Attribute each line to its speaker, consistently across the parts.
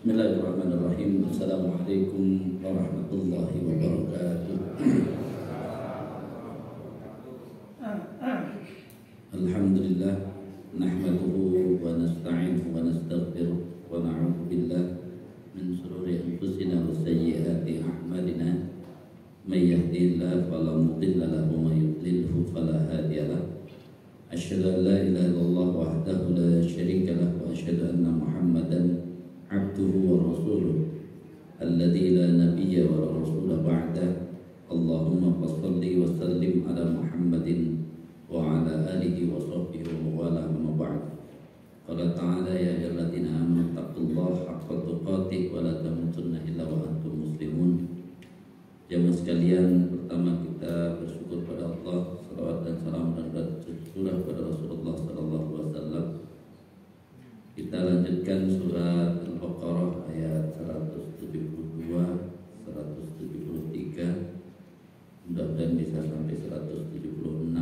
Speaker 1: Bismillahirrahmanirrahim. Assalamualaikum warahmatullahi wabarakatuh. Alhamdulillah, nahmaduhu wa nasta'inuhu wa nastaghfiruh wa na'udzu billah min shururi anfusina wa sayyiati a'malina. May yahdihillahu fala mudilla lahu wa may yudlilhu fala hadiya lahu. Asyhadu an la ilaha illallah wahdahu la syarika lahu wa asyhadu anna Muhammadan abduhu wa rasuluh alladzi la nabiyya wa la rasula ba'da. Allahumma shalli wa sallim ala Muhammadin wa ala alihi wa sahbihi wa ala ma ba'd. Qala ta'ala ya ayyuhalladzina amanu taqullaha haqqa tuqatih wa la tamutunna illa wa antum muslimun. Jamaah sekalian, pertama kita bersyukur pada Allah, salawat dan salam dan surah pada Rasulullah sallallahu alaihi wasallam. Kita lanjutkan surat Al-Baqarah ayat 172, 173, mudah-mudahan bisa sampai 176.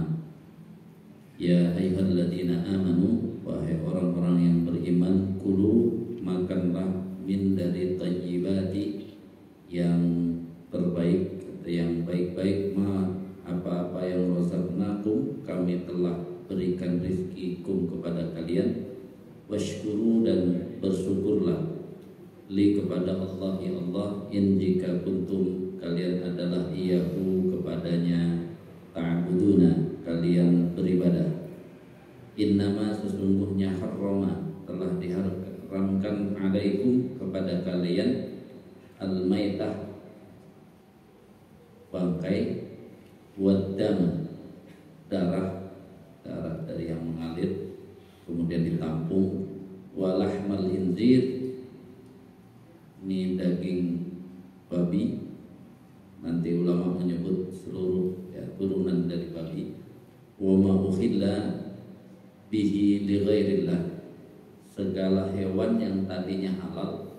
Speaker 1: Ya ayyuhalladzina amanu, wahai orang-orang yang beriman, kulu, makanlah min dari thayyibati, yang terbaik atau yang baik-baik, apa-apa yang razaqnakum, kami telah berikan rizkikum kepada kalian. Washkuru, dan bersyukurlah li kepada Allah, ya Allah, in jika kuntum, kalian adalah iyahu kepadanya, ta'buduna, kalian beribadah. Innama, sesungguhnya, harrama, telah diharamkan, alaikum, kepada kalian, al-maitah, bangkai, waddam, darah dari yang mengalir kemudian ditampung, walahmal hinzir, ini daging babi, nanti ulama menyebut seluruh turunan dari babi, wa ma ukhilla bihi li ghairillah, segala hewan yang tadinya halal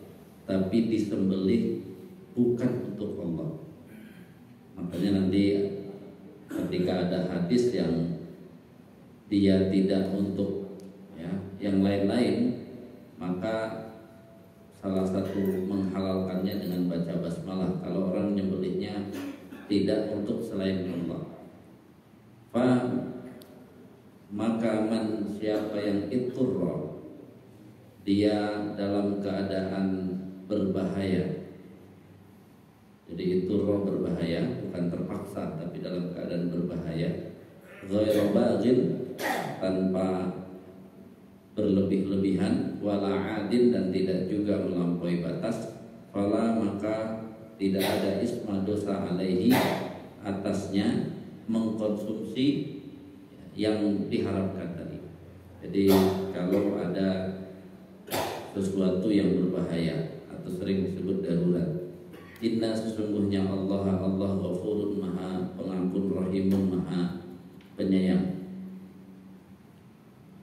Speaker 1: tapi disembelih bukan untuk Allah. Makanya nanti ketika ada hadis yang dia tidak untuk yang lain-lain, maka salah satu menghalalkannya dengan baca basmalah. Kalau orang nyembelihnya tidak untuk selain Allah, maka man, siapa yang iturra, dia dalam keadaan berbahaya. Jadi iturra berbahaya, bukan terpaksa, tapi dalam keadaan berbahaya. Ghairu baghin, tanpa berlebih-lebihan, wala adin, dan tidak juga melampaui batas. Fala, maka tidak ada isma, dosa, alaihi, atasnya, mengkonsumsi yang diharapkan tadi. Jadi kalau ada sesuatu yang berbahaya atau sering disebut darurat, inna, sesungguhnya Allah ghafurun, maha pengampun, rahimun, maha penyayang.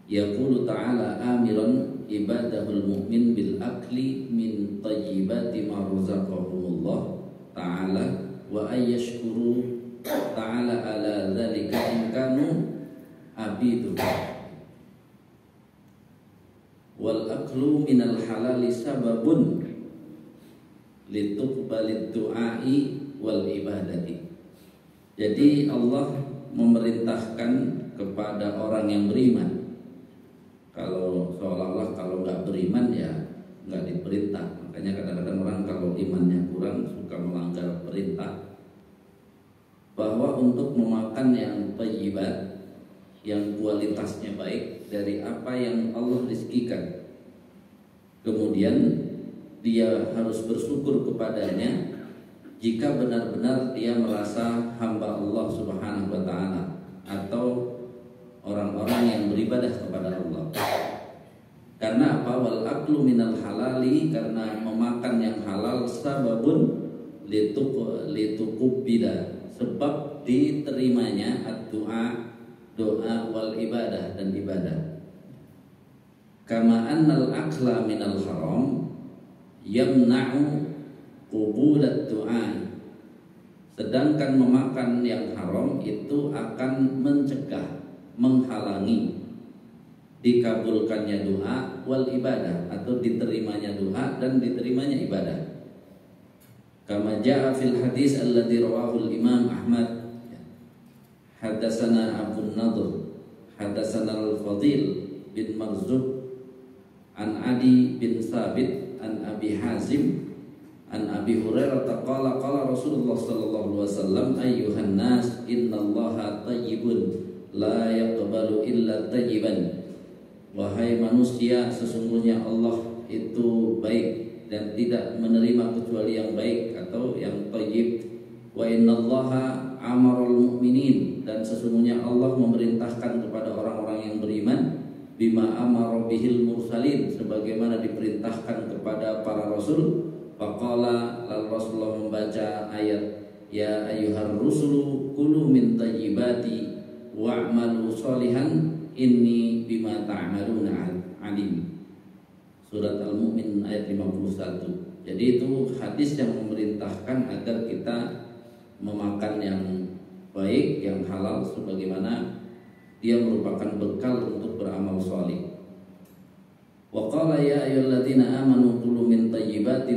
Speaker 1: Yaqulu ta'ala amiran ibadahul mu'min bil akli min thayyibati ma razaqahumullah ta'ala wa ayyashkuru ta'ala ala dzalika in kanu abidu. Wal aklu minal halali sababun lituqbalid du'ai wal ibadati. Jadi Allah memerintahkan kepada orang yang beriman. Kalau seolah-olah kalau nggak beriman ya nggak diperintah. Makanya kadang-kadang orang kalau imannya kurang suka melanggar perintah, bahwa untuk memakan yang thayyibat, yang kualitasnya baik dari apa yang Allah rizkikan, kemudian dia harus bersyukur kepadanya jika benar-benar dia merasa hamba Allah Subhanahu wa ta'ala atau orang-orang yang beribadah kepada Allah. Karena apa? Wal aklu minal halali, karena memakan yang halal, sababun lituqbila, sebab diterimanya ad-du'a, doa, wal ibadah, dan ibadah. Kama annal akla minal haram yamna'u qubulat du'a, sedangkan memakan yang haram itu akan mencegah, menghalangi dikabulkannya doa wal ibadah, atau diterimanya doa dan diterimanya ibadah. Kama jaa fil hadis alladzi rawahu al-Imam Ahmad, hadatsana Abu Nadhr hadatsana al-Fadil bin Marzuq an Adi bin Sabit an Abi Hazim an Abi Hurairah qala qala Rasulullah sallallahu alaihi wasallam ayyuhan nas innallaha tayyibun la yaqbalu illa tayyiban. Wahai manusia, sesungguhnya Allah itu baik dan tidak menerima kecuali yang baik atau yang thayyib. Wa innallaha amarul mu'minin, dan sesungguhnya Allah memerintahkan kepada orang-orang yang beriman bima amara bihil mursalin, sebagaimana diperintahkan kepada para rasul. Faqala, lalu Rasulullah membaca ayat ya ayyuhar rusulu kulu min thayyibati wa'malu sholihan inni bima ta'maluna alim. Surat Al-Mu'min ayat 51. Jadi itu hadis yang memerintahkan agar kita memakan yang baik, yang halal, sebagaimana dia merupakan bekal untuk beramal sholih. Wa qala ya ayyuhalladzina amanu kulu min thayyibati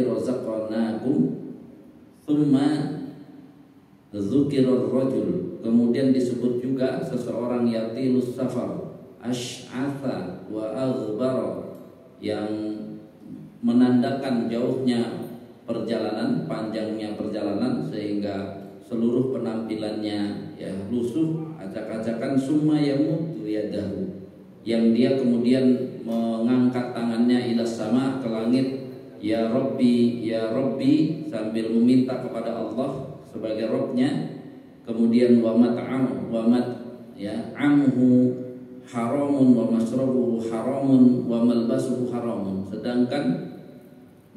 Speaker 1: razaqnakum tsumma dzukira ar-rajul. Kemudian disebut juga seseorang yatilus safar asy'atha wa aghbara, yang menandakan jauhnya perjalanan, panjangnya perjalanan sehingga seluruh penampilannya ya lusuh, acak-acakan, summa yamutu yadahu, yang dia kemudian mengangkat tangannya ila sama, ke langit, ya Rabbi, sambil meminta kepada Allah sebagai Rabbnya. Kemudian amhu haramun wa masrabuhu haramun wa malbasuhu haramun, sedangkan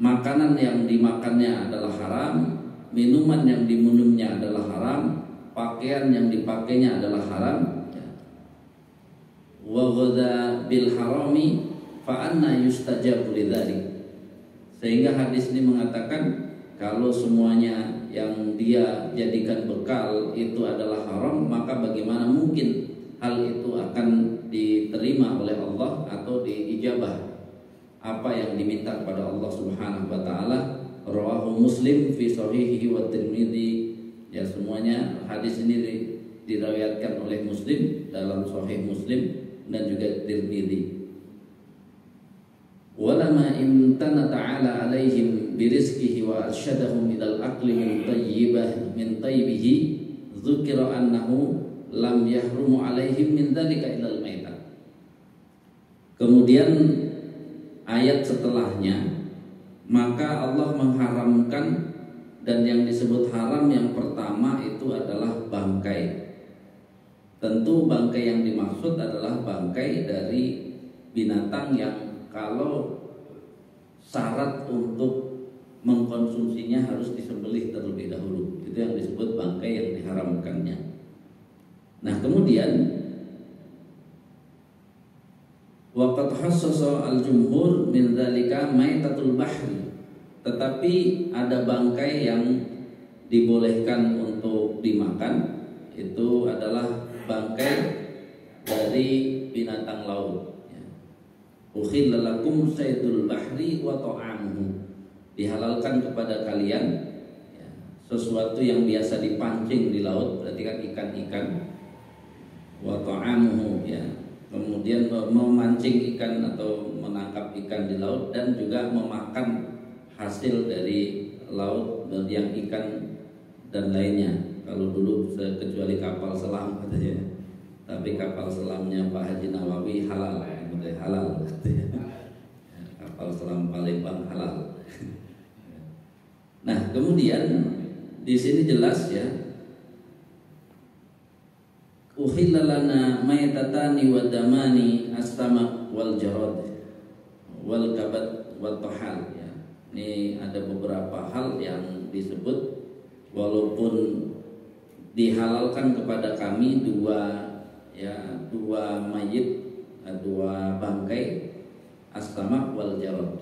Speaker 1: makanan yang dimakannya adalah haram, minuman yang diminumnya adalah haram, pakaian yang dipakainya adalah haram. Wa ghadha bil harami fa anna yustajabu lidzalik. Sehingga hadis ini mengatakan kalau semuanya yang dia jadikan bekal itu adalah haram, maka bagaimana mungkin hal itu akan diterima oleh Allah atau diijabah apa yang diminta kepada Allah Subhanahu wa taala. Rawahu Muslim fi sahihihi wa Tirmidzi. Ya, semuanya hadis ini diriwayatkan oleh Muslim dalam Sahih Muslim dan juga Tirmidzi. Walama imtana ta'ala alaihim birizqihi wa arsyadahum ilal aqli min tayyibihi dzukira annahu lam yahrumu alaihim min dzalika ilal maitah. Kemudian ayat setelahnya, maka Allah mengharamkan, dan yang disebut haram yang pertama itu adalah bangkai. Tentu bangkai yang dimaksud adalah bangkai dari binatang yang kalau syarat untuk mengkonsumsinya harus disembelih terlebih dahulu. Itu yang disebut bangkai yang diharamkannya. Nah, kemudian waqad hassasa al-jumhur min dzalika maitatul bahri. Tetapi ada bangkai yang dibolehkan untuk dimakan, itu adalah bangkai dari binatang laut. Ukhilla lakum saydul bahri wa ta'amuhu. Dihalalkan kepada kalian ya, sesuatu yang biasa dipancing di laut, berarti kan ikan-ikan. Wa ta'amuhu, ya. Kemudian memancing ikan atau menangkap ikan di laut, dan juga memakan hasil dari laut dan yang ikan dan lainnya. Kalau dulu kecuali kapal selam katanya. Tapi kapal selamnya Pak Haji Nawawi halal, halal. Kapal selam Palembang halal. Nah, kemudian di sini jelas ya, uhilla lana maitatani wa damani as-samak wal jarad wal kabat wal tahal ya. Ini ada beberapa hal yang disebut, walaupun dihalalkan kepada kami dua mayit, dua bangkai, as-samak wal jarad.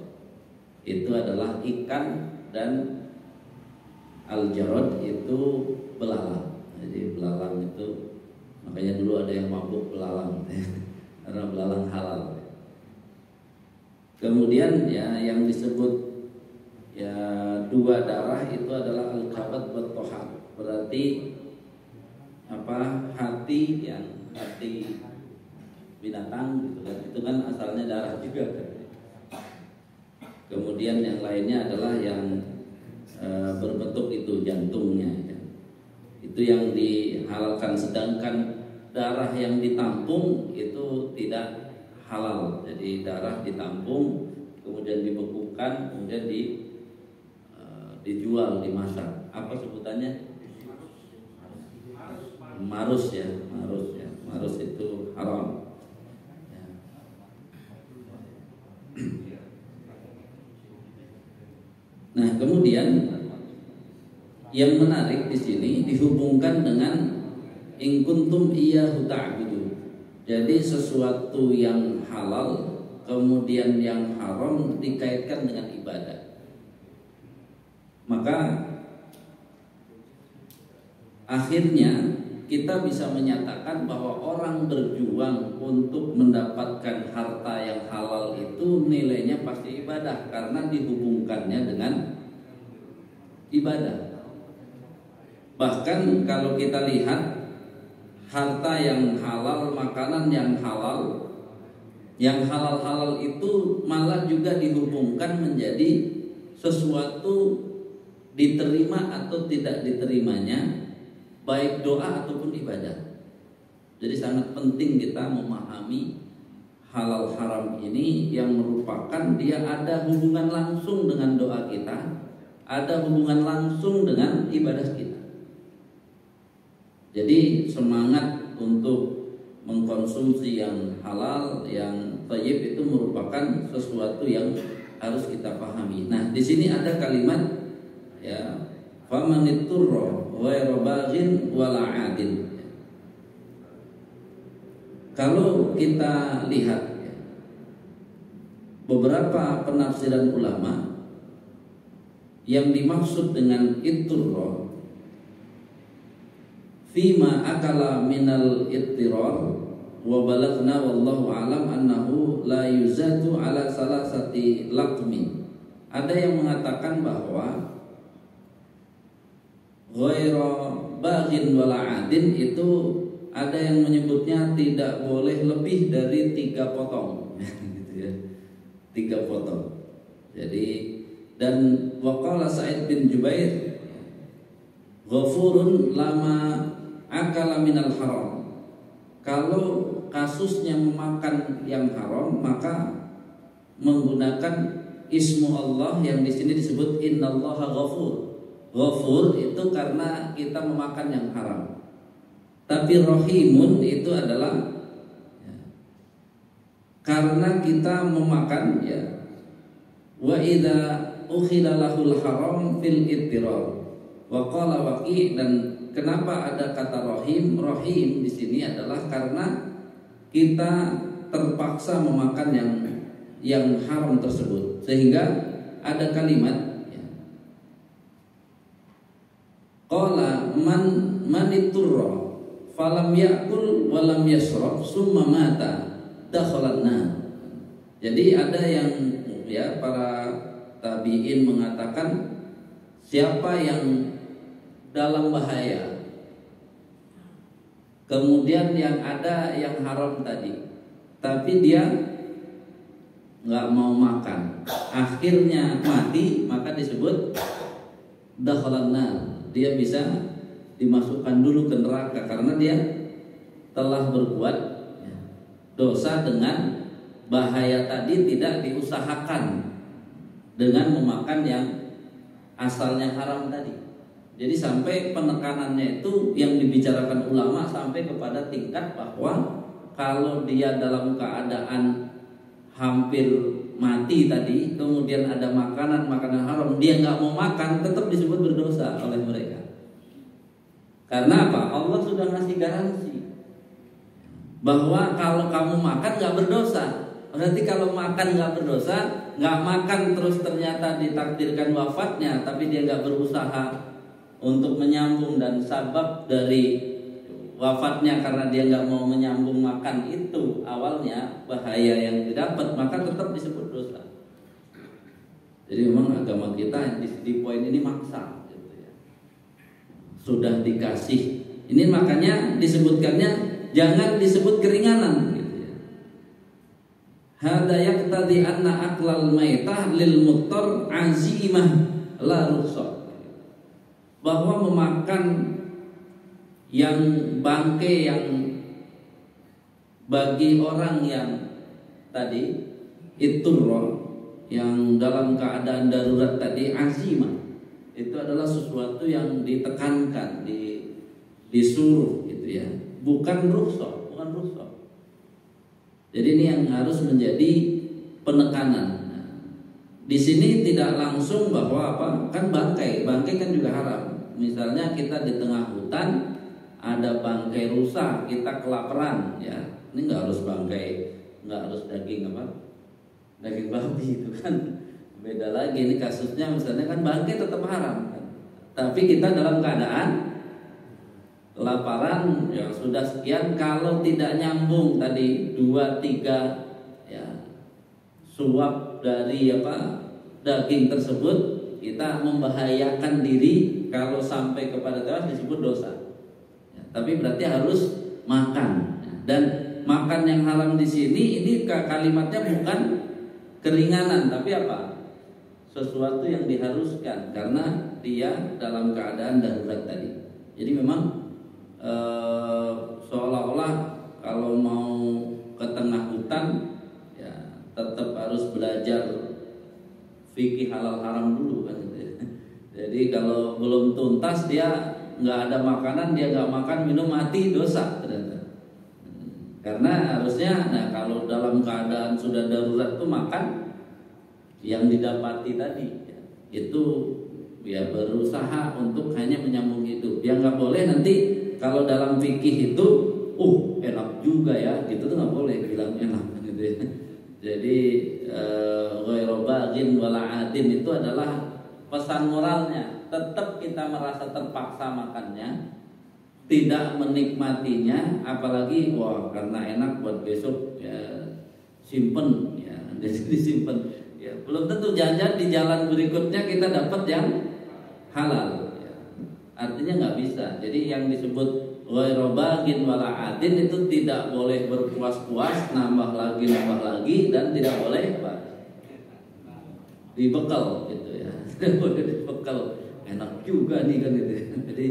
Speaker 1: Itu adalah ikan, dan al-jarad itu belalang. Jadi belalang itu Makanya dulu ada yang mabuk belalang karena belalang halal. Kemudian ya yang disebut ya dua darah itu adalah al-kabad wa tohar. Berarti apa? Hati binatang gitu kan. Itu kan asalnya darah juga kan. Kemudian yang lainnya adalah yang berbentuk itu jantungnya ya. Itu yang dihalalkan, sedangkan darah yang ditampung itu tidak halal. Jadi darah ditampung, kemudian dibekukan, kemudian dijual, dimasak. Apa sebutannya? Marus ya. Marus itu haram. Ya. Nah, kemudian yang menarik di sini dihubungkan dengan in kuntum iyyahu ta'budu. Jadi sesuatu yang halal kemudian yang haram dikaitkan dengan ibadah. Maka akhirnya kita bisa menyatakan bahwa orang berjuang untuk mendapatkan harta yang halal itu nilainya pasti ibadah karena dihubungkannya dengan ibadah. Bahkan kalau kita lihat harta yang halal, makanan yang halal itu malah juga dihubungkan menjadi sesuatu diterima atau tidak diterimanya, baik doa ataupun ibadah. Jadi sangat penting kita memahami halal haram ini yang merupakan dia ada hubungan langsung dengan doa kita, ada hubungan langsung dengan ibadah kita. Jadi semangat untuk mengkonsumsi yang halal, yang thayyib itu merupakan sesuatu yang harus kita pahami. Nah, di sini ada kalimat ya, famanitturra ghairu baghin wala 'adin. Kalau kita lihat ya, beberapa penafsiran ulama yang dimaksud dengan itturra fima akala minal ittirar wa balagna wallahu alam annahu la yuzadu ala salasati laqmin. Ada yang mengatakan bahwa ghairu baghin wala adin itu ada yang menyebutnya tidak boleh lebih dari 3 potong gitu ya. 3 potong. Jadi dan waqala Sa'id bin Jubair ghafurun lama akala minal haram. Kalau kasusnya memakan yang haram, maka menggunakan ismu Allah yang di sini disebut innallaha ghafur. Ghafur itu karena kita memakan yang haram. Tapi rahimun itu adalah ya, karena kita memakan ya. Wa idza ukhila lahul haram fil ittirar. Wa qala Waqi, dan kenapa ada kata rahim? Rahim di sini adalah karena kita terpaksa memakan yang haram tersebut, sehingga ada kalimat ya, qala man iturra falam yakul walam yasrab summa mata dakhalan nar. Jadi ada yang ya para tabi'in mengatakan siapa yang dalam bahaya, kemudian yang ada yang haram tadi, tapi dia nggak mau makan, akhirnya mati, maka disebut dakhalan nar. Dia bisa dimasukkan dulu ke neraka karena dia telah berbuat dosa dengan bahaya tadi, tidak diusahakan dengan memakan yang asalnya haram tadi. Jadi sampai penekanannya itu yang dibicarakan ulama sampai kepada tingkat bahwa kalau dia dalam keadaan hampir mati tadi, kemudian ada makanan haram, dia nggak mau makan, tetap disebut berdosa oleh mereka. Karena apa? Allah sudah ngasih garansi bahwa kalau kamu makan nggak berdosa. Berarti kalau makan nggak berdosa, nggak makan terus ternyata ditakdirkan wafatnya, tapi dia nggak berusaha untuk menyambung dan sabab dari wafatnya karena dia nggak mau menyambung makan itu awalnya bahaya yang didapat, maka tetap disebut dosa. Jadi memang agama kita di poin ini maksa gitu ya. Sudah dikasih. Ini makanya disebutkannya jangan disebut keringanan gitu ya. Hada yaqtadi anna aklal maitah lil muttar azimah la rukhsah. Bahwa memakan yang bangkai yang bagi orang yang tadi itu yang dalam keadaan darurat tadi azimah itu adalah sesuatu yang ditekankan, disuruh gitu ya, bukan rukhsah. Jadi ini yang harus menjadi penekanan. Nah, di sini tidak langsung bahwa apa kan bangkai kan juga haram. Misalnya kita di tengah hutan ada bangkai rusa, kita kelaparan ya, ini nggak harus bangkai, nggak harus daging babi itu kan beda lagi. Ini kasusnya misalnya kan bangkai tetap haram kan? Tapi kita dalam keadaan kelaparan yang sudah sekian, kalau tidak nyambung tadi 2-3 ya suap dari daging tersebut, kita membahayakan diri. Kalau sampai kepada tewas disebut dosa ya, tapi berarti harus makan. Dan makan yang haram di sini ini kalimatnya bukan keringanan, tapi apa? Sesuatu yang diharuskan karena dia dalam keadaan darurat tadi. Jadi memang seolah-olah kalau mau ke tengah hutan ya tetap harus belajar fikih halal haram dulu kan gitu ya. Jadi kalau belum tuntas dia nggak ada makanan, dia nggak makan minum mati, dosa ternyata. Karena harusnya kalau dalam keadaan sudah darurat tuh makan yang didapati tadi ya, itu ya berusaha untuk hanya menyambung hidup. Yang nggak boleh nanti kalau dalam fikih itu enak juga ya gitu tuh nggak boleh bilang enak gitu ya. Jadi ghairu baghin wala adin itu adalah pesan moralnya. Tetap kita merasa terpaksa makannya, tidak menikmatinya, apalagi karena enak buat besok ya simpen ya, jadi disimpan ya, belum tentu jangan di jalan berikutnya kita dapat yang halal ya. Artinya nggak bisa. Jadi yang disebut ghairu baghin wala adin itu tidak boleh berpuas-puas, nambah lagi dan tidak boleh dibekal gitu ya. Tidak boleh dibekal, enak juga nih kan gitu. Jadi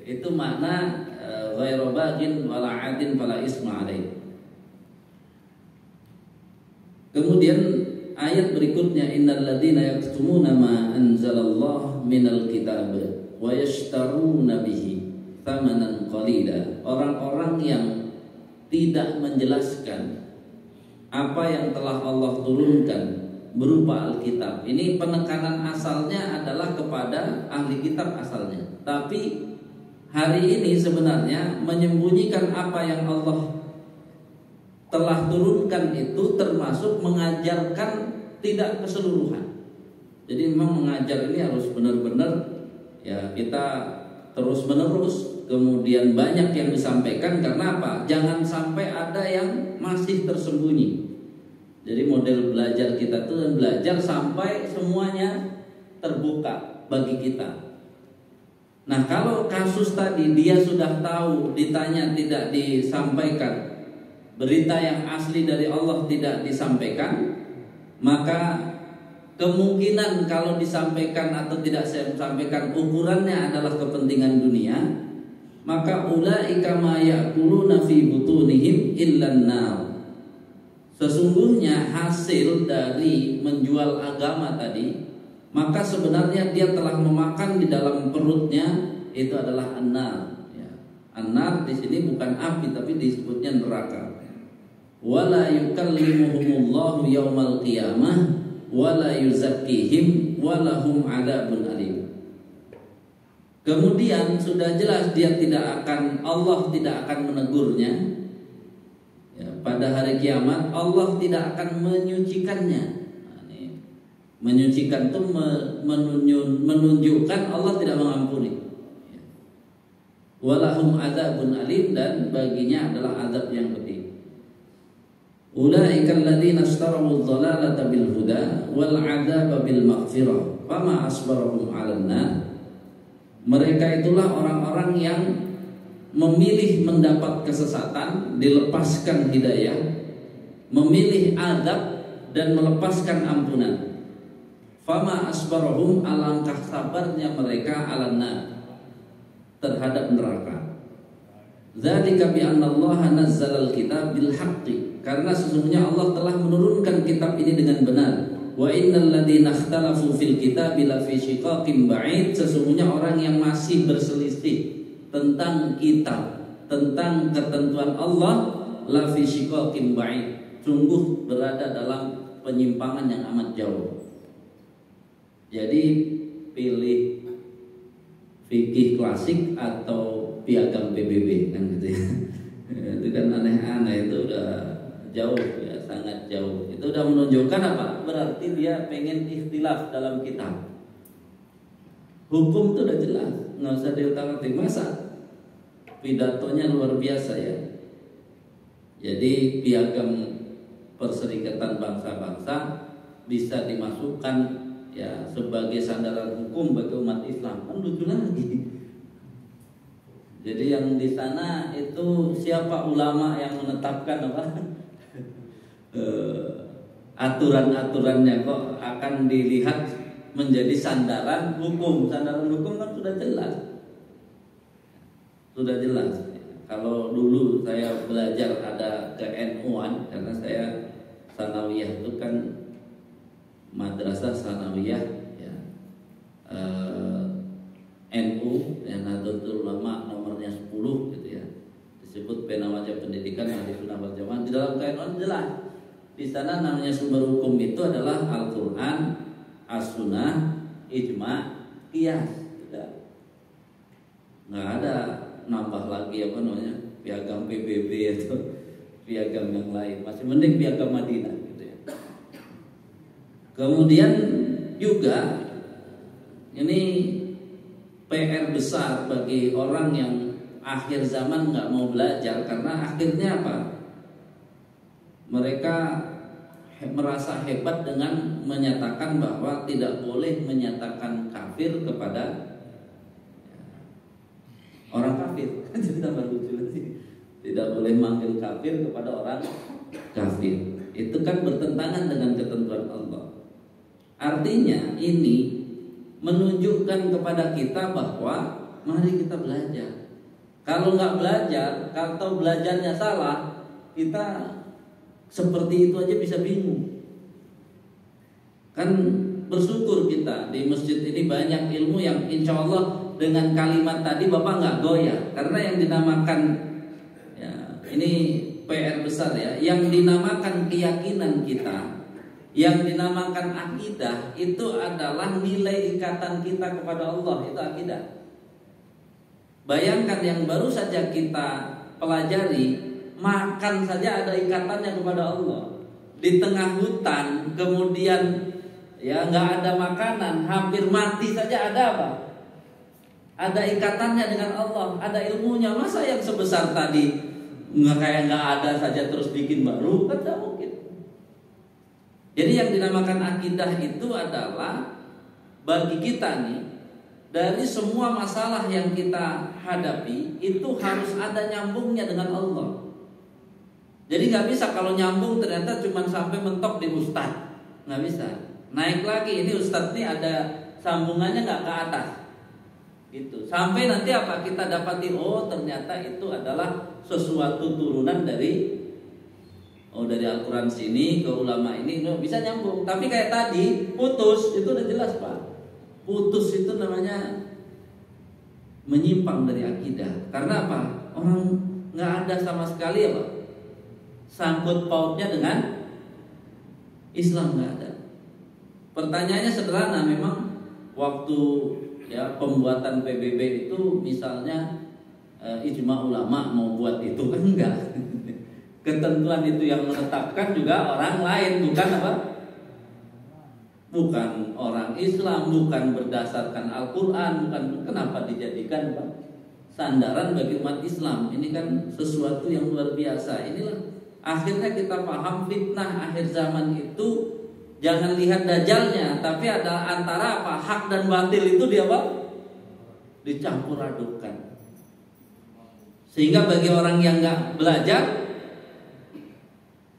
Speaker 1: itu makna ghairu baghin wala adin fala isma alaih. Kemudian ayat berikutnya, innal ladzina yaktumuna ma anzalallah minal kitab wa yashtaruna bihi thamanan qalila. Orang-orang yang tidak menjelaskan apa yang telah Allah turunkan berupa Alkitab. Ini penekanan asalnya adalah kepada ahli kitab asalnya. Tapi hari ini sebenarnya menyembunyikan apa yang Allah telah turunkan itu termasuk mengajarkan tidak keseluruhan. Jadi memang mengajar ini harus benar-benar ya kita terus menerus. Kemudian banyak yang disampaikan karena apa? Jangan sampai ada yang masih tersembunyi. Jadi model belajar kita tuh belajar sampai semuanya terbuka bagi kita. Nah kalau kasus tadi dia sudah tahu, ditanya tidak disampaikan, berita yang asli dari Allah tidak disampaikan, maka kemungkinan kalau disampaikan atau tidak disampaikan ukurannya adalah kepentingan dunia, maka ulaika ma ya'kuluna fi butunihim illan nar. Sesungguhnya hasil dari menjual agama tadi, maka sebenarnya dia telah memakan di dalam perutnya itu adalah an-nar. Ya. An-nar di sini bukan api tapi disebutnya neraka. Wala yukallimuhumullahu yaumal qiyamah wala yuzakkihim walahum adzabun alim. Kemudian sudah jelas Allah tidak akan menegurnya. Ya, pada hari kiamat Allah tidak akan menyucikannya. Menyucikan itu menunjukkan Allah tidak mengampuni. walahum adzabun alim, dan baginya adalah azab yang pedih. Ulaika alladziina ishtaraw adh-dhalalata bil huda wal 'adzaba bil maghfirah fama asbarahum 'alan nar. Mereka itulah orang-orang yang memilih mendapat kesesatan, dilepaskan hidayah, memilih azab dan melepaskan ampunan. Fama asbarahum, alangkah sabarnya mereka 'alan nar, terhadap neraka. Dzalika bi anna Allah nazzala al-kitab bil haqqi, karena sesungguhnya Allah telah menurunkan kitab ini dengan benar. Wa innal ladzina ikhtalafu fil kitabi la fi shiqaqin ba'id, sesungguhnya orang yang masih berselisih tentang kitab, tentang ketentuan Allah, la fi shiqaqin ba'id, sungguh berada dalam penyimpangan yang amat jauh. Jadi pilih fikih klasik atau piagam PBB kan gitu ya. Itu kan aneh-aneh, itu udah jauh ya, sangat jauh. Itu udah menunjukkan apa? Berarti dia pengen ikhtilaf dalam kitab. Hukum itu udah jelas, nggak usah diutak-atik. Masa pidatonya luar biasa ya. Jadi piagam Perserikatan Bangsa-Bangsa bisa dimasukkan ya sebagai sandaran hukum bagi umat Islam, kan lucu lagi. Jadi yang di sana itu siapa ulama yang menetapkan apa aturan-aturannya kok akan dilihat menjadi sandaran hukum. Sandaran hukum kan sudah jelas. Sudah jelas. Kalau dulu saya belajar ada ke-NU-an, karena saya sanawiyah itu kan madrasah sanawiyah ya. NU yang Nahdlatul Ulama nomornya 10 gitu ya. Disebut Pena Wajah Pendidikan Ahli Sunnah wal Jamaah. Di dalam KNU jelas. Di sana namanya sumber hukum itu adalah Al-Qur'an, As-Sunnah, Ijma', Qiyas. Nggak ada nambah lagi apa namanya piagam PBB atau piagam yang lain. Masih mending piagam Madinah gitu ya. Kemudian juga ini PR besar bagi orang yang akhir zaman nggak mau belajar, karena akhirnya apa? Mereka merasa hebat dengan menyatakan bahwa tidak boleh menyatakan kafir kepada orang kafir. Jadi tambah lucu lagi. Tidak boleh manggil kafir kepada orang kafir. Itu kan bertentangan dengan ketentuan Allah. Artinya ini menunjukkan kepada kita bahwa mari kita belajar. Kalau nggak belajar, kalau belajarnya salah, kita seperti itu aja bisa bingung. Kan bersyukur kita di masjid ini banyak ilmu yang insya Allah dengan kalimat tadi Bapak nggak goyah. Karena yang dinamakan ya, ini PR besar ya, yang dinamakan keyakinan kita, yang dinamakan akidah itu adalah nilai ikatan kita kepada Allah, itu akidah. Bayangkan yang baru saja kita pelajari, makan saja ada ikatannya kepada Allah. Di tengah hutan, kemudian ya nggak ada makanan, hampir mati saja ada apa? Ada ikatannya dengan Allah, ada ilmunya. Masa yang sebesar tadi nggak ada saja terus bikin baru, kan tidak mungkin. Jadi yang dinamakan akidah itu adalah bagi kita nih, dari semua masalah yang kita hadapi itu harus ada nyambungnya dengan Allah. Jadi nggak bisa kalau nyambung ternyata cuma sampai mentok di ustadz, nggak bisa. Naik lagi, ini ustadz ini ada sambungannya nggak ke atas, gitu. Sampai nanti apa kita dapati, oh ternyata itu adalah sesuatu turunan dari Al-Quran sini ke ulama ini, bisa nyambung. Tapi kayak tadi putus, itu udah jelas Pak. Putus itu namanya menyimpang dari akidah. Karena apa? Orang nggak ada sama sekali apa sangkut pautnya dengan Islam, nggak ada. Pertanyaannya sederhana, memang waktu ya pembuatan PBB itu misalnya ijma ulama mau buat itu kan enggak. Ketentuan itu yang menetapkan juga orang lain, bukan apa? Bukan orang Islam, bukan berdasarkan Al-Quran, bukan. Kenapa dijadikan apa? sandaran bagi umat Islam. Ini kan sesuatu yang luar biasa. Inilah akhirnya kita paham fitnah akhir zaman itu jangan lihat dajalnya, tapi ada antara apa hak dan batil itu dia apa? Dicampur adukkan. Sehingga bagi orang yang nggak belajar,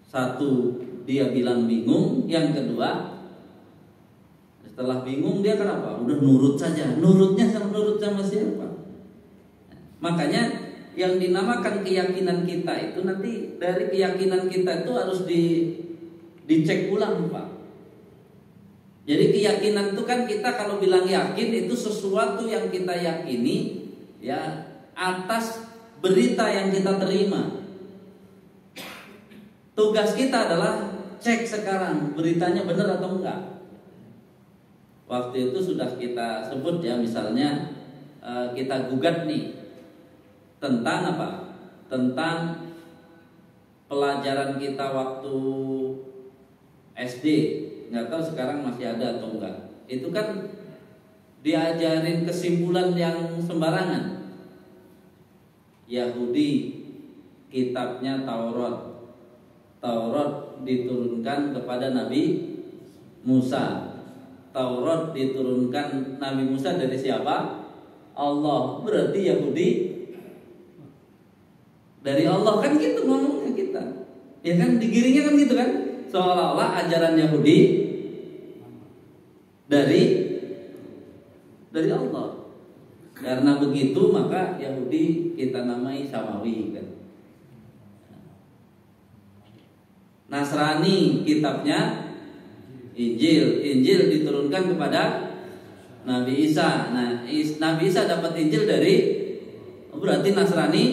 Speaker 1: satu dia bilang bingung, yang kedua setelah bingung dia kenapa? Udah nurut saja. Nurutnya sama siapa? Makanya yang dinamakan keyakinan kita itu nanti dari keyakinan kita itu harus dicek ulang, Pak. Jadi keyakinan itu kan kita kalau bilang yakin itu sesuatu yang kita yakini ya atas berita yang kita terima. Tugas kita adalah cek sekarang beritanya benar atau enggak. Waktu itu sudah kita sebut ya, misalnya kita gugat nih tentang apa? Tentang pelajaran kita waktu SD. Nggak tahu sekarang masih ada atau enggak. Itu kan diajarin kesimpulan yang sembarangan. Yahudi kitabnya Taurat. Taurat diturunkan kepada Nabi Musa. Taurat diturunkan Nabi Musa dari siapa? Allah. Berarti Yahudi dari Allah, kan gitu ngomongnya kita. Ya kan digiringnya kan gitu kan? Seolah-olah ajaran Yahudi dari Allah. Karena begitu maka Yahudi kita namai Samawi kan. Nasrani kitabnya Injil. Injil diturunkan kepada Nabi Isa. Nah, Nabi Isa dapat Injil dari, berarti Nasrani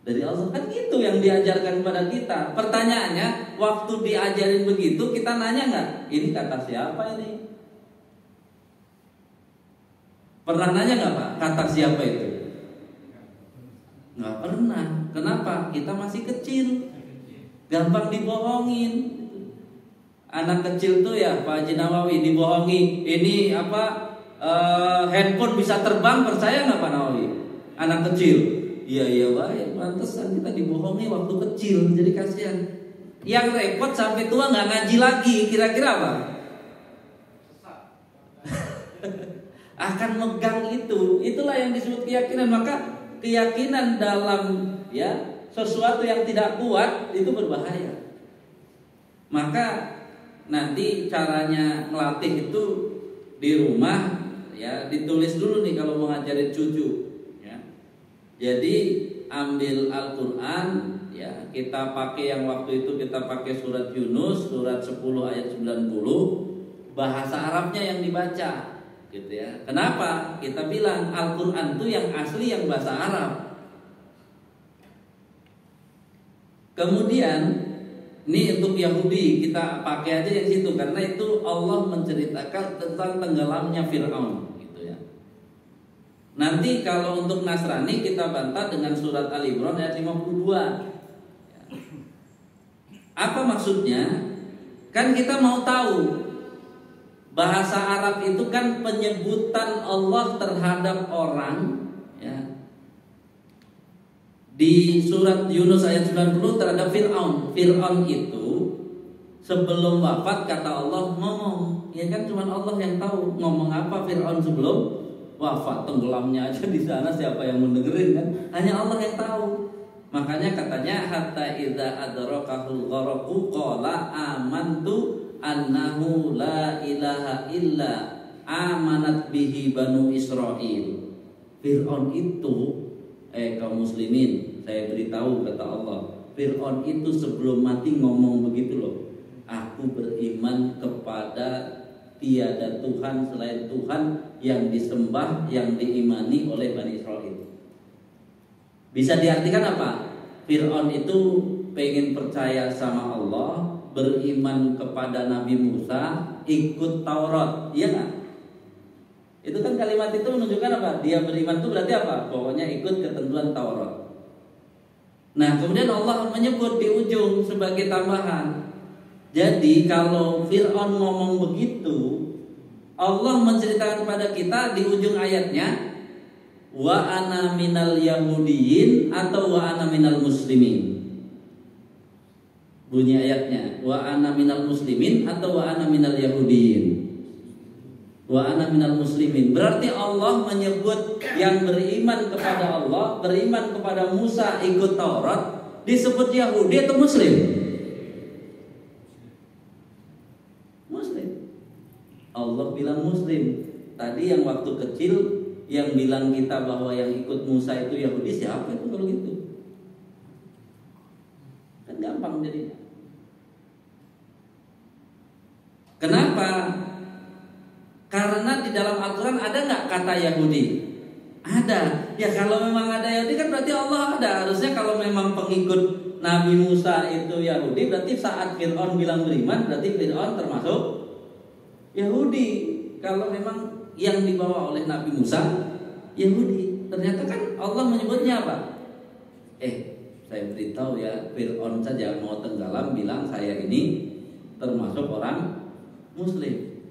Speaker 1: dari Allah. Kan gitu yang diajarkan kepada kita. Pertanyaannya, waktu diajarin begitu kita nanya nggak? Ini kata siapa ini? Pernah nanya nggak Pak? Kata siapa itu? Nggak pernah. Kenapa? Kita masih kecil, gampang dibohongin. Anak kecil tuh ya Pak Haji Nawawi dibohongi. Ini apa? Handphone bisa terbang, percaya nggak Pak Nawawi? Anak kecil. Iya baik. Pantesan kita dibohongi waktu kecil, jadi kasihan. Yang repot sampai tua nggak ngaji lagi. Kira-kira apa? Akan megang itu. Itulah yang disebut keyakinan. Maka keyakinan dalam ya sesuatu yang tidak kuat itu berbahaya. Maka nanti caranya melatih itu di rumah ya ditulis dulu nih kalau mau ngajarin cucu ya. Jadi ambil Al-Qur'an ya, kita pakai yang waktu itu kita pakai surat Yunus surat 10 ayat 90, bahasa Arabnya yang dibaca. Gitu ya. Kenapa? Kita bilang Al-Qur'an itu yang asli yang bahasa Arab. Kemudian ini untuk Yahudi kita pakai aja yang situ karena itu Allah menceritakan tentang tenggelamnya Fir'aun gitu ya. Nanti kalau untuk Nasrani kita bantah dengan surat Al-Imran ayat 52. Apa maksudnya? Kan kita mau tahu bahasa Arab itu kan penyebutan Allah terhadap orang ya. Di surat Yunus ayat 90 terhadap Fir'aun. Fir'aun itu sebelum wafat kata Allah ngomong. Ya kan cuma Allah yang tahu ngomong apa Fir'aun sebelum wafat. Tenggelamnya aja di sana siapa yang mendengerin kan? Hanya Allah yang tahu. Makanya katanya hatta idza adrakahul gharaqu qala amantu annahu la ilaha illa amanat bihi banu Israil. Fir'aun itu kaum muslimin, saya beritahu kata Allah, Fir'aun itu sebelum mati ngomong begitu loh. Aku beriman kepada tiada Tuhan selain Tuhan yang disembah, yang diimani oleh Bani Israil. Bisa diartikan apa? Fir'aun itu pengen percaya sama Allah, beriman kepada Nabi Musa, ikut Taurat, iya nggak? Itu kan kalimat itu menunjukkan apa? Dia beriman itu berarti apa? Pokoknya ikut ketentuan Taurat. Nah kemudian Allah menyebut di ujung sebagai tambahan. Jadi kalau Fir'aun ngomong begitu, Allah menceritakan kepada kita di ujung ayatnya, wa ana minal yahudiyin atau wa ana minal muslimin? Bunyi ayatnya, wa ana minal muslimin atau wa ana minal yahudiyin? Wa ana minal muslimin. Berarti Allah menyebut yang beriman kepada Allah, beriman kepada Musa, ikut Taurat, disebut Yahudi atau Muslim? Muslim. Allah bilang Muslim. Tadi yang waktu kecil yang bilang kita bahwa yang ikut Musa itu Yahudi, siapa itu kalau gitu? Kan gampang jadi. Kenapa? Karena di dalam Al-Quran ada nggak kata Yahudi? Ada. Ya kalau memang ada Yahudi kan berarti Allah ada. Harusnya kalau memang pengikut Nabi Musa itu Yahudi, berarti saat Fir'aun bilang beriman, berarti Fir'aun termasuk Yahudi. Kalau memang yang dibawa oleh Nabi Musa Yahudi. Ternyata kan Allah menyebutnya apa? Saya beritahu ya, Fir'aun saja mau tenggelam bilang saya ini termasuk orang Muslim.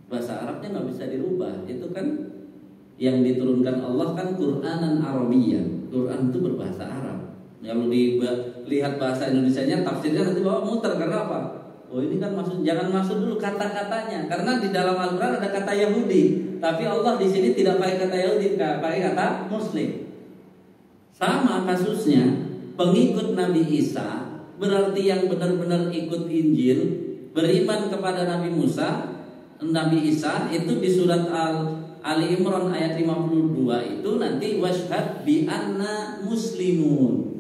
Speaker 1: Bahasa Arabnya nggak bisa dirubah. Itu kan yang diturunkan Allah kan Qur'anan Arabiyyan. Quran itu berbahasa Arab. Kalau dilihat bahasa Indonesianya, tafsirnya nanti bawa muter. Karena apa? Oh ini kan jangan masuk dulu kata-katanya. Karena di dalam Al-Quran ada kata Yahudi, tapi Allah di sini tidak pakai kata Yahudi, pakai kata Muslim. Sama kasusnya pengikut Nabi Isa, berarti yang benar-benar ikut Injil, beriman kepada Nabi Musa, Nabi Isa, itu di surat Ali Imran ayat 52 itu nanti washhad bi anna muslimun.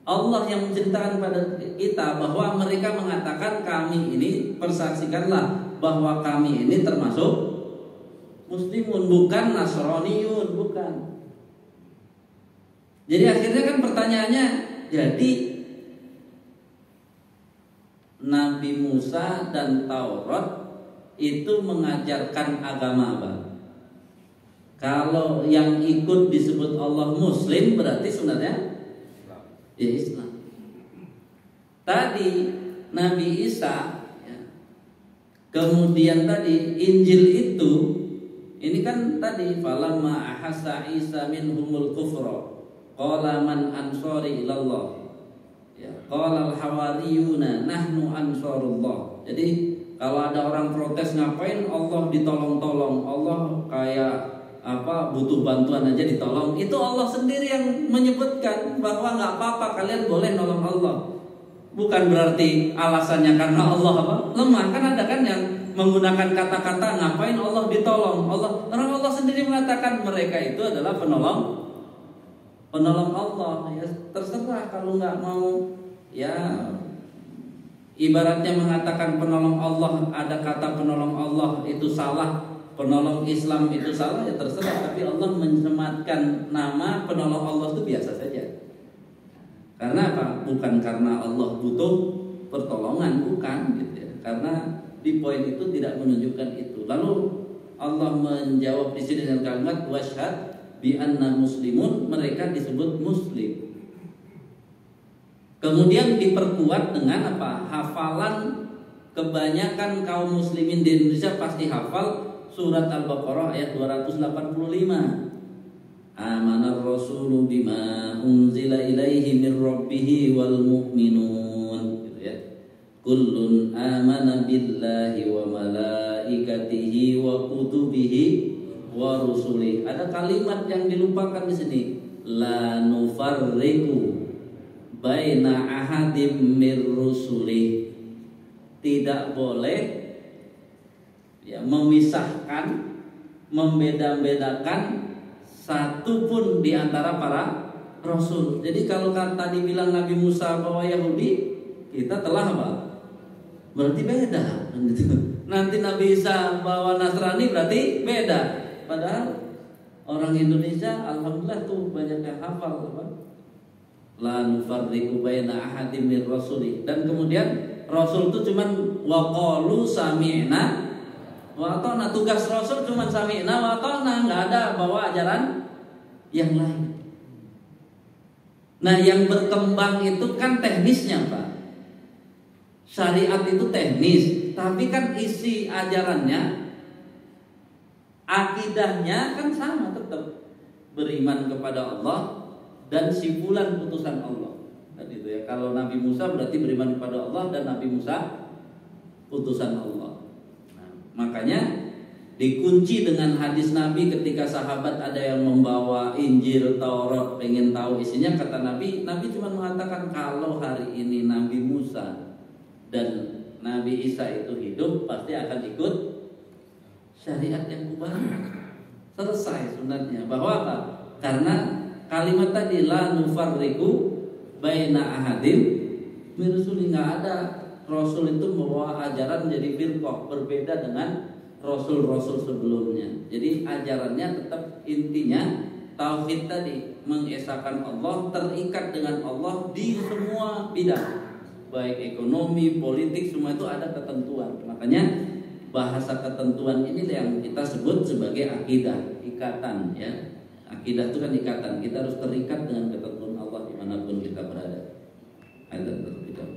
Speaker 1: Allah yang menceritakan pada kita bahwa mereka mengatakan kami ini, persaksikanlah bahwa kami ini termasuk muslimun, bukan nasroniyun, bukan. Jadi akhirnya kan pertanyaannya, jadi Nabi Musa dan Taurat itu mengajarkan agama apa? Kalau yang ikut disebut Allah Muslim, berarti sebenarnya ya Islam. Tadi Nabi Isa ya, kemudian tadi Injil itu, ini kan tadi falamma ahassa Isa minhumul kufra qala man ansari ilallah, ya qala al hawariyuna nahnu ansarullah. Jadi kalau ada orang protes, ngapain Allah ditolong-tolong, Allah kayak apa butuh bantuan aja ditolong. Itu Allah sendiri yang menyebutkan bahwa nggak apa-apa, kalian boleh nolong Allah. Bukan berarti alasannya karena Allah apa lemah. Kan ada kan yang menggunakan kata-kata ngapain Allah ditolong. Orang Allah sendiri mengatakan mereka itu adalah penolong Allah. Ya terserah kalau nggak mau, ya ibaratnya mengatakan penolong Allah, ada kata penolong Allah itu salah, penolong Islam itu salah, ya terserah. Tapi Allah menyematkan nama penolong Allah itu biasa saja. Karena apa? Bukan karena Allah butuh pertolongan, bukan gitu ya. Karena di poin itu tidak menunjukkan itu. Lalu Allah menjawab di sini dengan kalimat washhad bi anna muslimun, mereka disebut muslim. Kemudian diperkuat dengan apa? Hafalan. Kebanyakan kaum muslimin di Indonesia pasti hafal surat Al-Baqarah ayat 285. Amanar rasulu bima unzila ilaihi min rabbih wal mu'minun, gitu ya. Kullun amana billahi wa malaikatihi wa kutubihi wa rusulih. Ada kalimat yang dilupakan di sini. La nufarriqu baina ahadim mir rusulih. Tidak boleh ya memisahkan, membeda-bedakan satu pun di antara para rasul. Jadi kalau tadi bilang Nabi Musa bahwa Yahudi, kita telah apa? Berarti beda. Nanti Nabi Isa bahwa Nasrani berarti beda. Padahal orang Indonesia alhamdulillah tuh banyak yang hafal apa? La nufarriqu baina ahadim mir rasuli. Dan kemudian Rasul itu cuman waqalu sami'na wa ata'na. Tugas Rasul cuman sami'na wa ata'na, enggak ada bawa ajaran yang lain. Nah, yang berkembang itu kan teknisnya, Pak. Syariat itu teknis, tapi kan isi ajarannya akidahnya kan sama tetap, beriman kepada Allah dan simpulan putusan Allah. Tadi itu ya, kalau Nabi Musa berarti beriman kepada Allah dan Nabi Musa putusan Allah. Nah, makanya dikunci dengan hadis Nabi ketika sahabat ada yang membawa Injil, Taurat, pengen tahu isinya, kata Nabi cuma mengatakan kalau hari ini Nabi Musa dan Nabi Isa itu hidup, pasti akan ikut syariat yang ubah. Selesai sunatnya. Bahwa apa? Karena kalimat tadi la nufarriqu baina ahadin min rusuli, enggak ada rasul itu membawa ajaran menjadi firqah berbeda dengan rasul-rasul sebelumnya. Jadi ajarannya tetap intinya tauhid tadi, mengesahkan Allah, terikat dengan Allah di semua bidang, baik ekonomi, politik, semua itu ada ketentuan. Makanya bahasa ketentuan ini yang kita sebut sebagai akidah, ikatan ya. Akidah itu kan ikatan, kita harus terikat dengan ketentuan Allah dimanapun kita berada. Ada terlibat.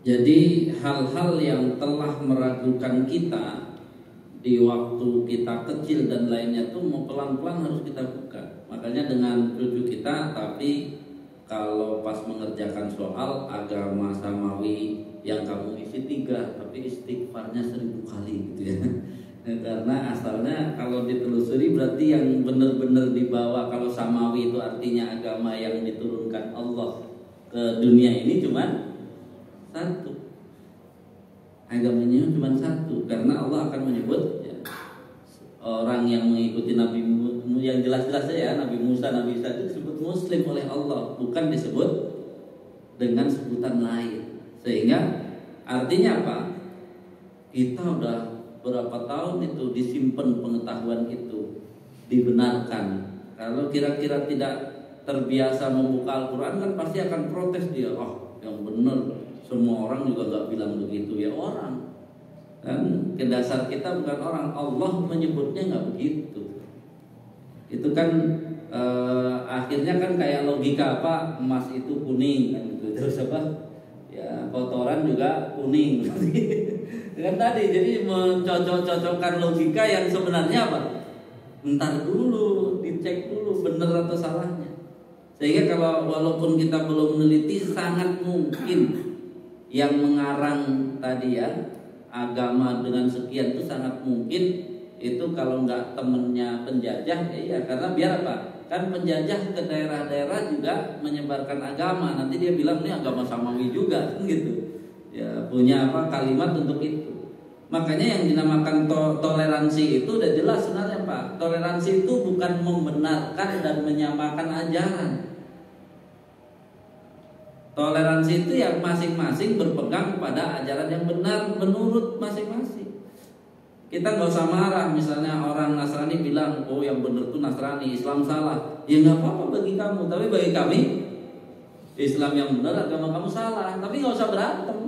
Speaker 1: Jadi hal-hal yang telah meragukan kita di waktu kita kecil dan lainnya tuh mau pelan-pelan harus kita buka. Makanya dengan cucu kita, tapi kalau pas mengerjakan soal agama samawi yang kamu isi 3, tapi istighfarnya 1000 kali gitu ya. Karena asalnya kalau ditelusuri berarti yang benar-benar dibawa, kalau samawi itu artinya agama yang diturunkan Allah ke dunia ini cuman satu, agamanya cuma satu. Karena Allah akan menyebut ya, orang yang mengikuti Nabi yang jelas-jelas ya Nabi Musa, Nabi Isa itu disebut Muslim oleh Allah, bukan disebut dengan sebutan lain. Sehingga artinya apa? Kita udah berapa tahun itu disimpan pengetahuan itu, dibenarkan. Kalau kira-kira tidak terbiasa membuka Al-Quran kan pasti akan protes dia. Oh, yang benar. Semua orang juga gak bilang begitu. Ya orang kan ke dasar kita bukan orang. Allah menyebutnya gak begitu. Itu kan akhirnya kan kayak logika apa, emas itu kuning kan gitu. Terus apa ya, kotoran juga kuning. Kan tadi jadi mencocok-cocokkan logika yang sebenarnya apa, entar dulu dicek dulu benar atau salahnya. Sehingga kalau walaupun kita belum meneliti, sangat mungkin yang mengarang tadi ya agama dengan sekian itu sangat mungkin itu kalau nggak temennya penjajah ya, karena biar apa, kan penjajah ke daerah-daerah juga menyebarkan agama, nanti dia bilang ini agama samawi juga kan gitu ya, punya apa kalimat untuk itu. Makanya yang dinamakan toleransi itu udah jelas sebenarnya Pak. Toleransi itu bukan membenarkan dan menyamakan ajaran. Toleransi itu yang masing-masing berpegang pada ajaran yang benar menurut masing-masing. Kita nggak usah marah, misalnya orang Nasrani bilang, oh yang benar tuh Nasrani, Islam salah. Ya nggak apa-apa bagi kamu, tapi bagi kami Islam yang benar, agama kamu salah. Tapi nggak usah berantem.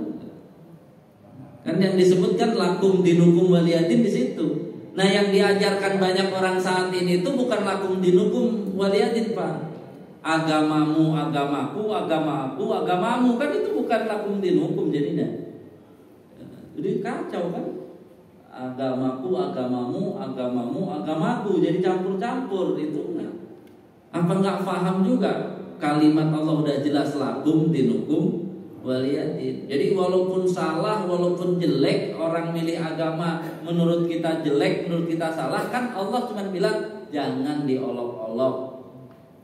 Speaker 1: Kan yang disebutkan lakum dinukum waliyadin di situ. Nah, yang diajarkan banyak orang saat ini itu bukan lakum dinukum waliyadin, Pak. Agamamu agamaku, agamaku agamamu, kan itu bukan lakum dinukum jadinya. Jadi kacau kan? Agamaku agamamu, agamamu agamaku, jadi campur-campur itu enggak. Apa enggak paham juga? Kalimat Allah udah jelas lakum dinukum waliyadin. Jadi walaupun salah, walaupun jelek, orang milih agama menurut kita jelek, menurut kita salah, kan Allah cuma bilang jangan diolok-olok.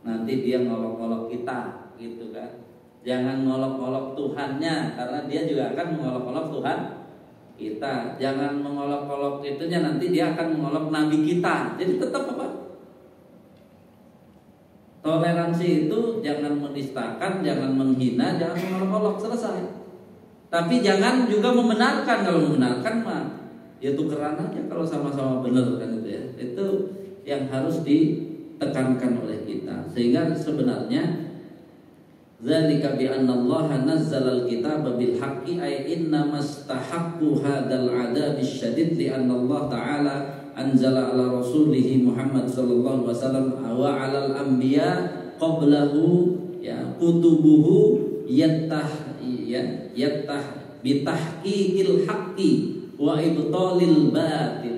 Speaker 1: Nanti dia ngolok-olok kita, gitu kan. Jangan ngolok-olok Tuhannya, karena dia juga akan mengolok-olok Tuhan kita. Jangan mengolok-olok itunya, nanti dia akan mengolok Nabi kita. Jadi tetap apa? Toleransi itu jangan menistakan, jangan menghina, jangan mengolok-olok, selesai. Tapi jangan juga membenarkan. Kalau membenarkan mah ya tukeran aja kalau sama-sama benar kan itu ya. Itu yang harus ditekankan oleh kita. Sehingga sebenarnya zalika bi anna Allah nazzala al-kitaba bil haqqi ay inna mastahaqqu hadzal 'adabi syadid li anna Allah ta'ala anzala ala rasulihi Muhammad sallallahu alaihi wasallam wa 'alal anbiya qablahu ya kutubuhu yattah bitahqiqil haqqi wa ibtalil batil.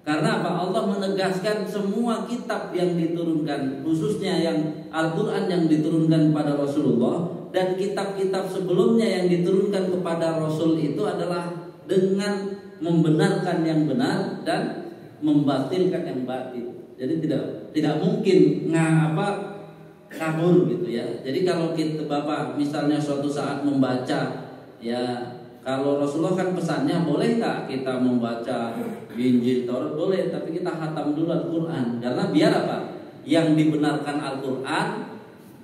Speaker 1: Karena apa? Allah menegaskan semua kitab yang diturunkan, khususnya yang Al-Qur'an yang diturunkan pada Rasulullah dan kitab-kitab sebelumnya yang diturunkan kepada Rasul itu adalah dengan membenarkan yang benar dan membatilkan yang batil. Jadi tidak mungkin kabur gitu ya. Jadi kalau kita Bapak misalnya suatu saat membaca ya, kalau Rasulullah kan pesannya boleh nggak kita membaca Injil Taurat boleh, tapi kita khatam dulu Al-Qur'an. Karena biar apa? Yang dibenarkan Al-Qur'an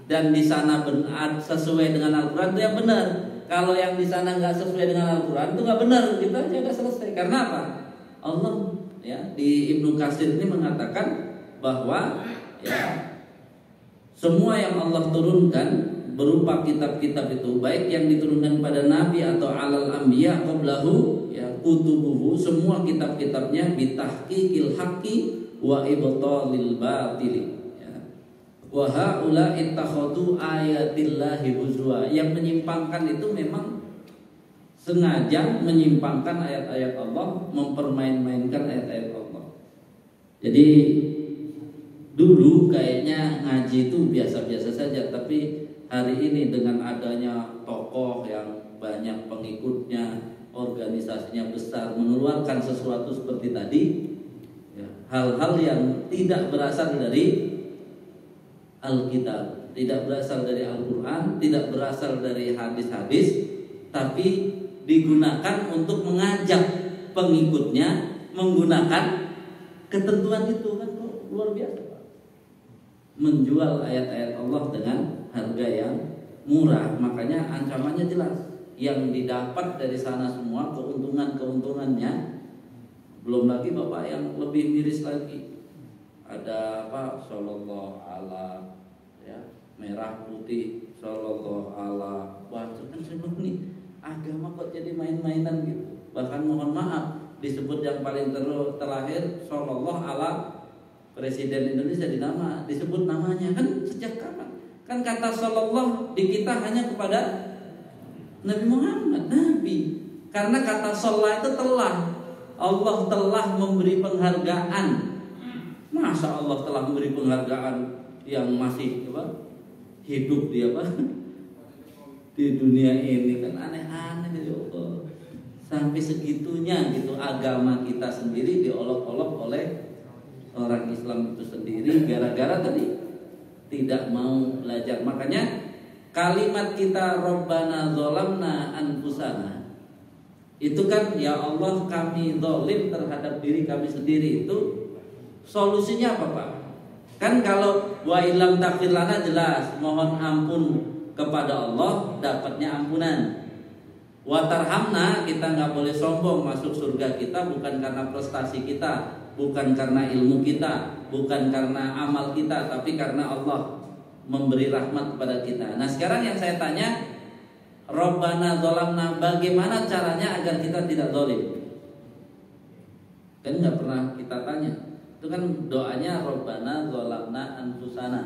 Speaker 1: dan di sana benar sesuai dengan Al-Qur'an itu yang benar. Kalau yang di sana nggak sesuai dengan Al-Qur'an itu nggak benar, kita aja udah selesai. Karena apa? Allah ya di Ibnu Katsir ini mengatakan bahwa ya semua yang Allah turunkan berupa kitab-kitab itu, baik yang diturunkan pada nabi atau alal anbiya qablahu ya kutubuhu, semua kitab-kitabnya bitahqiqil haqqi wa ibtalil batili ya. Wa haula ittakhadhu ayatillahi huzwa. Yang menyimpangkan itu memang sengaja menyimpangkan ayat-ayat Allah, mempermain-mainkan ayat-ayat Allah. Jadi dulu kayaknya ngaji itu biasa-biasa saja, tapi hari ini dengan adanya tokoh yang banyak pengikutnya, organisasinya besar, mengeluarkan sesuatu seperti tadi ya, hal-hal yang tidak berasal dari Alkitab, tidak berasal dari Al-Quran, tidak berasal dari hadis-hadis, tapi digunakan untuk mengajak pengikutnya menggunakan ketentuan itu. Kan luar biasa, menjual ayat-ayat Allah dengan harga yang murah. Makanya ancamannya jelas. Yang didapat dari sana semua keuntungannya. Belum lagi Bapak yang lebih miris lagi. Ada apa? Sallallahu ala ya, merah putih sallallahu ala. Wah, kan semua nih agama kok jadi main-mainan gitu. Bahkan mohon maaf disebut yang paling terakhir sallallahu ala Presiden Indonesia disebut namanya. Kan sejak kapan? Kan kata sallallahu di kita hanya kepada Nabi Muhammad, Nabi. Karena kata sallallahu itu telah, Allah telah memberi penghargaan. Masa Allah telah memberi penghargaan yang masih hidup di dunia ini, kan aneh-aneh ya Allah. Sampai segitunya gitu agama kita sendiri diolok-olok oleh orang Islam itu sendiri gara-gara tadi tidak mau belajar. Makanya kalimat kita Rabbana zolamna anfusana itu kan ya Allah kami zalim terhadap diri kami sendiri, itu solusinya apa Pak? Kan kalau wa ilam taghfir lana jelas mohon ampun kepada Allah dapatnya ampunan. Wa tarhamna kita nggak boleh sombong masuk surga kita bukan karena prestasi kita, bukan karena ilmu kita, bukan karena amal kita, tapi karena Allah memberi rahmat kepada kita. Nah sekarang yang saya tanya, Rabbana dzalamna, bagaimana caranya agar kita tidak zalim? Kan nggak pernah kita tanya. Itu kan doanya Rabbana dzalamna anfusana.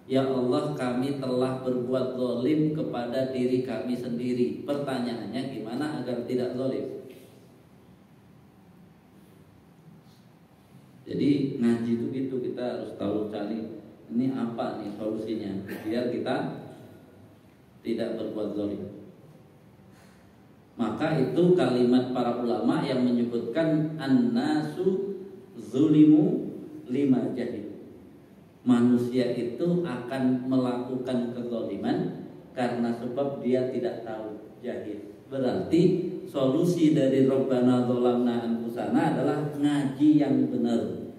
Speaker 1: Ya Allah, kami telah berbuat zalim kepada diri kami sendiri. Pertanyaannya gimana agar tidak zalim? Jadi ngaji itu gitu, kita harus tahu cari ini apa nih solusinya biar kita tidak berbuat zalim. Maka itu kalimat para ulama yang menyebutkan an-nasu zulimu lima jahil. Manusia itu akan melakukan kezaliman karena sebab dia tidak tahu, jahil. Berarti solusi dari Rabbana dzalamna anfusana adalah ngaji yang benar,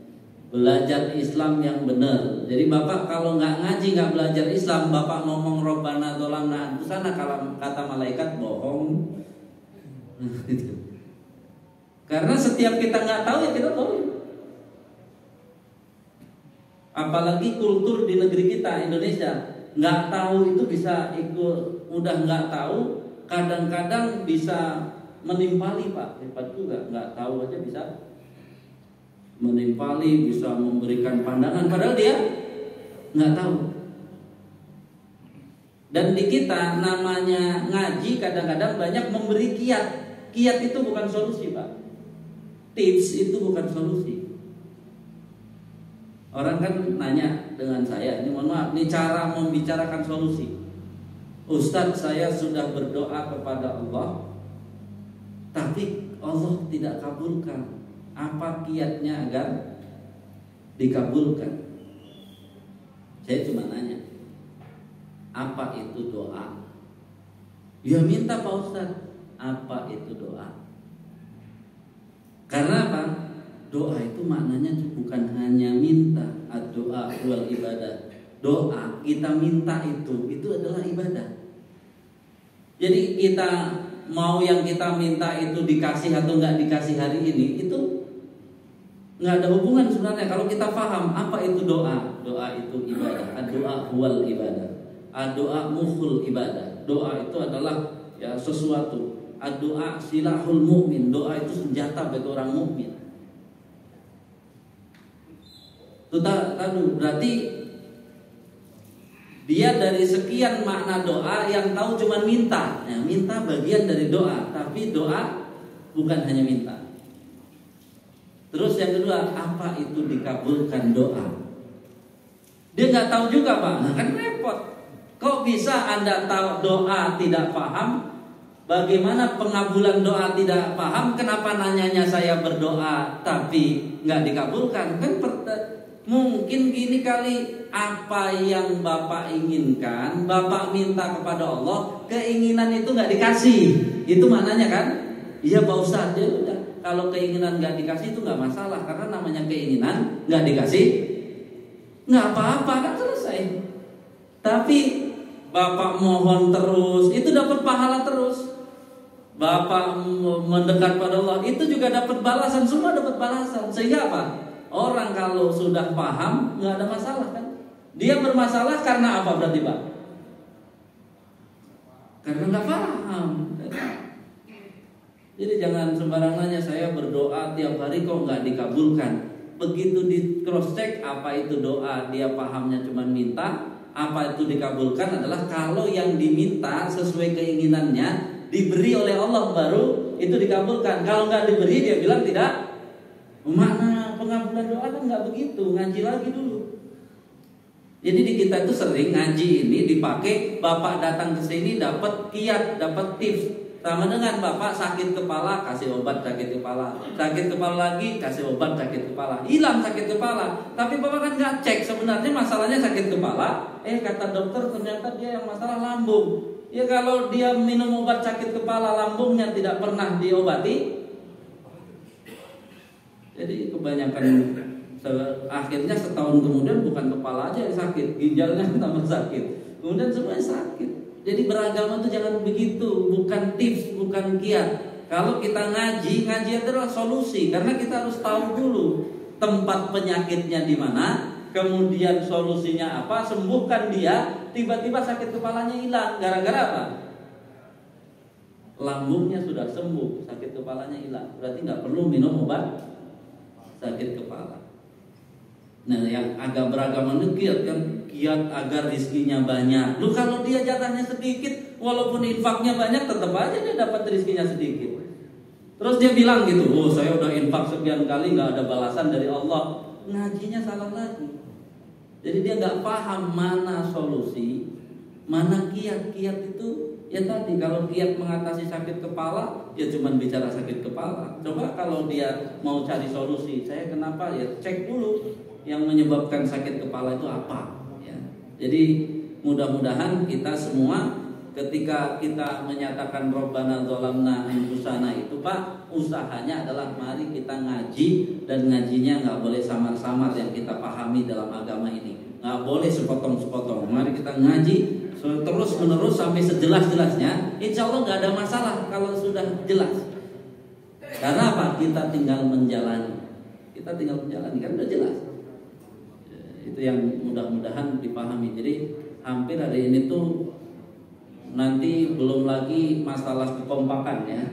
Speaker 1: belajar Islam yang benar. Jadi Bapak kalau nggak ngaji, nggak belajar Islam, Bapak ngomong Rabbana dzalamna anfusana, kalau kata malaikat bohong. Karena setiap kita nggak tahu ya kita zalim. Apalagi kultur di negeri kita Indonesia, nggak tahu itu bisa ikut, udah nggak tahu, kadang-kadang bisa menimpali Pak, hebat juga, nggak tahu aja bisa menimpali, bisa memberikan pandangan padahal dia nggak tahu. Dan di kita namanya ngaji kadang-kadang banyak memberi kiat. Kiat itu bukan solusi Pak, tips itu bukan solusi. Orang kan nanya dengan saya, ini mohon maaf, ini cara membicarakan solusi. Ustadz, saya sudah berdoa kepada Allah, tapi Allah tidak kabulkan. Apa kiatnya agar dikabulkan? Saya cuma nanya, apa itu doa? Ya minta Pak Ustadz. Apa itu doa? Karena apa? Doa itu maknanya bukan hanya minta. Ad-doa wal ibadah. Doa kita minta itu adalah ibadah. Jadi kita mau yang kita minta itu dikasih atau nggak dikasih hari ini, itu nggak ada hubungan sebenarnya. Kalau kita paham apa itu doa, doa itu ibadah. Ad-doa wal ibadah. Ad-doa mukhul ibadah. Doa itu adalah ya sesuatu. Ad-doa silahul mu'min. Doa itu senjata bagi orang mukmin. Berarti dia dari sekian makna doa yang tahu cuma minta. Ya, minta bagian dari doa, tapi doa bukan hanya minta. Terus yang kedua, apa itu dikabulkan doa? Dia nggak tahu juga Pak. Nah kan repot. Kok bisa Anda tahu doa tidak paham? Bagaimana pengabulan doa tidak paham? Kenapa nanyanya saya berdoa tapi nggak dikabulkan? Kan mungkin gini kali, apa yang Bapak inginkan, Bapak minta kepada Allah, keinginan itu nggak dikasih. Itu maknanya kan? Iya Pak Ustadz, ya udah. Kalau keinginan nggak dikasih itu nggak masalah, karena namanya keinginan nggak dikasih, nggak apa-apa kan, selesai. Tapi Bapak mohon terus, itu dapat pahala terus. Bapak mendekat pada Allah, itu juga dapat balasan, semua dapat balasan. Sehingga apa? Orang kalau sudah paham nggak ada masalah kan? Dia bermasalah karena apa berarti Pak? Karena nggak paham. Jadi jangan sembarangannya saya berdoa tiap hari kok nggak dikabulkan. Begitu di cross check apa itu doa, dia pahamnya cuma minta. Apa itu dikabulkan adalah kalau yang diminta sesuai keinginannya diberi oleh Allah, baru itu dikabulkan. Kalau nggak diberi dia bilang tidak. Makna pengabulan doa kan nggak begitu, ngaji lagi dulu. Jadi di kita itu sering ngaji ini dipakai, Bapak datang ke sini dapat kiat, dapat tips. Sama dengan Bapak sakit kepala, kasih obat sakit kepala. Sakit kepala lagi, kasih obat sakit kepala. Hilang sakit kepala. Tapi Bapak kan nggak cek sebenarnya masalahnya sakit kepala. Kata dokter ternyata dia yang masalah lambung. Ya kalau dia minum obat sakit kepala, lambungnya tidak pernah diobati. Jadi kebanyakan akhirnya setahun kemudian bukan kepala aja yang sakit, ginjalnya tambah sakit. Kemudian semuanya sakit. Jadi beragama itu jangan begitu, bukan tips, bukan kiat. Kalau kita ngaji adalah solusi, karena kita harus tahu dulu tempat penyakitnya di mana, kemudian solusinya apa, sembuhkan dia. Tiba-tiba sakit kepalanya hilang, gara-gara apa? lambungnya sudah sembuh, sakit kepalanya hilang, berarti nggak perlu minum obat sakit kepala. Nah, yang agak beragama itu giat agar rizkinya banyak. Lu kalau dia jatahnya sedikit, walaupun infaknya banyak, tetap aja dia dapat rizkinya sedikit. Terus dia bilang gitu, oh saya udah infak sekian kali nggak ada balasan dari Allah. Ngajinya salah lagi. Jadi dia nggak paham mana solusi, mana kiat-kiat itu. Ya tadi kalau kiat mengatasi sakit kepala, ya cuman bicara sakit kepala. Coba kalau dia mau cari solusi, saya kenapa ya cek dulu yang menyebabkan sakit kepala itu apa. Ya. Jadi mudah-mudahan kita semua ketika kita menyatakan Rabbana dzalamna anfusana itu Pak, usahanya adalah mari kita ngaji, dan ngajinya nggak boleh samar-samar yang kita pahami dalam agama ini. Nggak boleh sepotong-sepotong. Mari kita ngaji terus menerus sampai sejelas-jelasnya. Insya Allah nggak ada masalah kalau sudah jelas. Karena apa? Kita tinggal menjalani. Kita tinggal menjalani kan udah jelas. Itu yang mudah-mudahan dipahami. Jadi hampir hari ini tuh nanti belum lagi masalah kekompakan ya.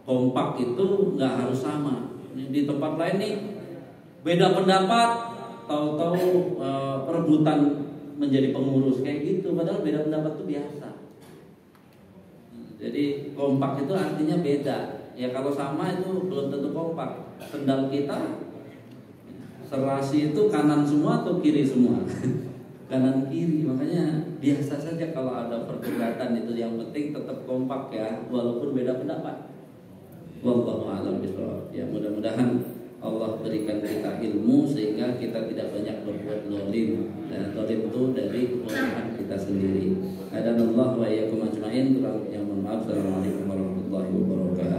Speaker 1: Kompak itu nggak harus sama. Di tempat lain nih beda pendapat, tahu-tahu perebutan menjadi pengurus kayak gitu, padahal beda pendapat itu biasa. Jadi kompak itu artinya beda. Ya kalau sama itu belum tentu kompak. Sendal kita serasi itu kanan semua atau kiri semua? Kanan kiri. Makanya biasa saja kalau ada perdebatan itu, yang penting tetap kompak ya, walaupun beda pendapat. Wallahu a'lam bishawab. Ya mudah-mudahan Allah berikan kita ilmu sehingga kita tidak banyak berbuat zalim. Dan zalim itu dari kebodohan kita sendiri. Hadanallahu wa iyyakum ajmain. Kurang yang mohon maaf. Assalamualaikum warahmatullahi wabarakatuh.